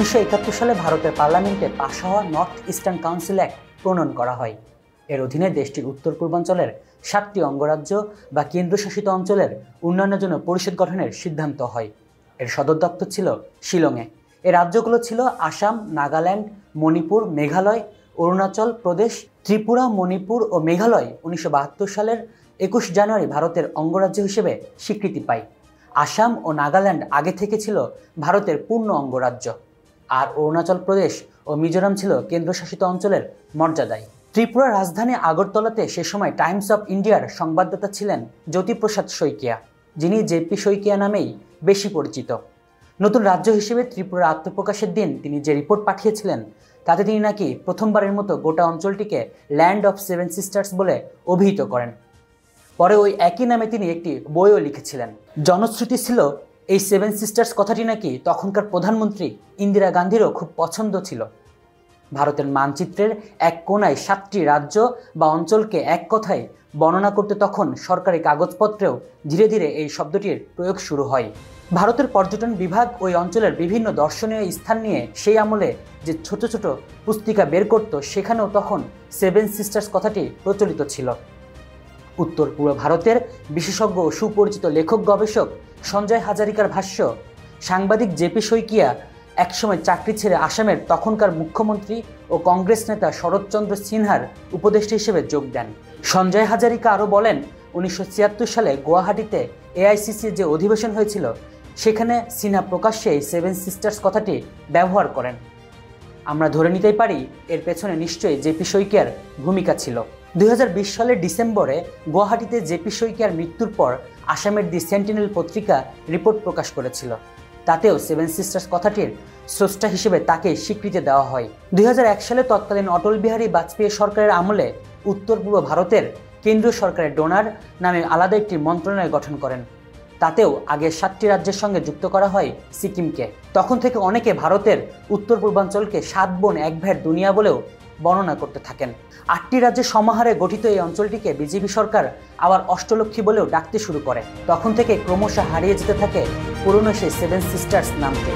1971 সালে ভারতের পার্লামেন্টে পাশ হওয়া নর্থ ইস্টার্ন কাউন্সিল অ্যাক্ট প্রণয়ন করা হয়। এর অধীনে দেশটির উত্তর পূর্বাঞ্চলের 7টি অঙ্গরাজ্য বা কেন্দ্রশাসিত অঞ্চলের উন্নয়নের জন্য পরিষদ গঠনের সিদ্ধান্ত হয়। এর সদর দপ্তর ছিল শিলংয়ে। এই রাজ্যগুলো ছিল আসাম, নাগাল্যান্ড, মণিপুর, মেঘালয়, অরুণাচল প্রদেশ, ত্রিপুরা, মণিপুর ও মেঘালয় 1972 সালের 21 জানুয়ারি ভারতের অঙ্গরাজ্য হিসেবে স্বীকৃতি পায়। আসাম ও নাগাল্যান্ড আগে থেকে ছিল ভারতের পূর্ণ অঙ্গরাজ্য, আর অরুণাচল প্রদেশ ও মিজোরাম ছিল কেন্দ্রশাসিত অঞ্চলের মর্যাদায়। ত্রিপুরার রাজধানী আগরতলাতে সে সময় টাইমস অফ ইন্ডিয়ার সংবাদদাতা ছিলেন জ্যোতিপ্রসাদ শইকীয়া, যিনি জেপি শইকীয়া নামেই বেশি পরিচিত। নতুন রাজ্য হিসেবে ত্রিপুরার আত্মপ্রকাশের দিন তিনি যে রিপোর্ট পাঠিয়েছিলেন তাতে তিনি নাকি প্রথমবারের মতো গোটা অঞ্চলটিকে ল্যান্ড অফ সেভেন সিস্টার্স বলে অভিহিত করেন। পরে ওই একই নামে তিনি একটি বইও লিখেছিলেন। জনশ্রুতি ছিল এই সেভেন সিস্টার্স কথাটি নাকি তখনকার প্রধানমন্ত্রী ইন্দিরা গান্ধীরও খুব পছন্দ ছিল। ভারতের মানচিত্রের এক কোণায় 7টি রাজ্য বা অঞ্চলকে এক কথায় বর্ণনা করতে তখন সরকারি কাগজপত্রেও ধীরে ধীরে এই শব্দটির প্রয়োগ শুরু হয়। ভারতের পর্যটন বিভাগ ওই অঞ্চলের বিভিন্ন দর্শনীয় স্থান নিয়ে সেই আমলে যে ছোট ছোট পুস্তিকা বের করত, সেখানেও তখন সেভেন সিস্টার্স কথাটি প্রচলিত ছিল। উত্তর পূর্ব ভারতের বিশেষজ্ঞ ও সুপরিচিত লেখক গবেষক সঞ্জয় হাজারিকার ভাষ্য, সাংবাদিক জেপি শইকীয়া একসময় চাকরি ছেড়ে আসামের তখনকার মুখ্যমন্ত্রী ও কংগ্রেস নেতা শরৎচন্দ্র সিনহার উপদেষ্টা হিসেবে যোগ দেন। সঞ্জয় হাজারিকা আরও বলেন, 1976 সালে গুয়াহাটিতে এআইসিসির যে অধিবেশন হয়েছিল সেখানে সিনহা প্রকাশ্যে এই সেভেন সিস্টার্স কথাটি ব্যবহার করেন। আমরা ধরে নিতেই পারি এর পেছনে নিশ্চয়ই জেপি শইকীয়ার ভূমিকা ছিল। 2020 সালের ডিসেম্বরে গুয়াহাটিতে জেপি শইকীয়ার মৃত্যুর পর আসামের দি সেন্টিনেল পত্রিকা রিপোর্ট প্রকাশ করেছিল। তাতেও সেভেন সিস্টার্স কথাটির স্রষ্টা হিসেবে তাকে স্বীকৃতি দেওয়া হয়। 2001 সালে তৎকালীন অটল বিহারী বাজপেয়ী সরকারের আমলে উত্তর পূর্ব ভারতের কেন্দ্রীয় সরকারের ডোনার নামে আলাদা একটি মন্ত্রণালয় গঠন করেন। তাতেও আগের 7টি রাজ্যের সঙ্গে যুক্ত করা হয় সিকিমকে। তখন থেকে অনেকে ভারতের উত্তর পূর্বাঞ্চলকে 7 বোন 1 ভাইয়ের দুনিয়া বলেও বর্ণনা করতে থাকেন। 8টি রাজ্যের সমাহারে গঠিত এই অঞ্চলটিকে বিজেপি সরকার আবার অষ্টলক্ষ্মী বলেও ডাকতে শুরু করে। তখন থেকে ক্রমশ হারিয়ে যেতে থাকে পুরনো সেই সেভেন সিস্টার্স নামটি।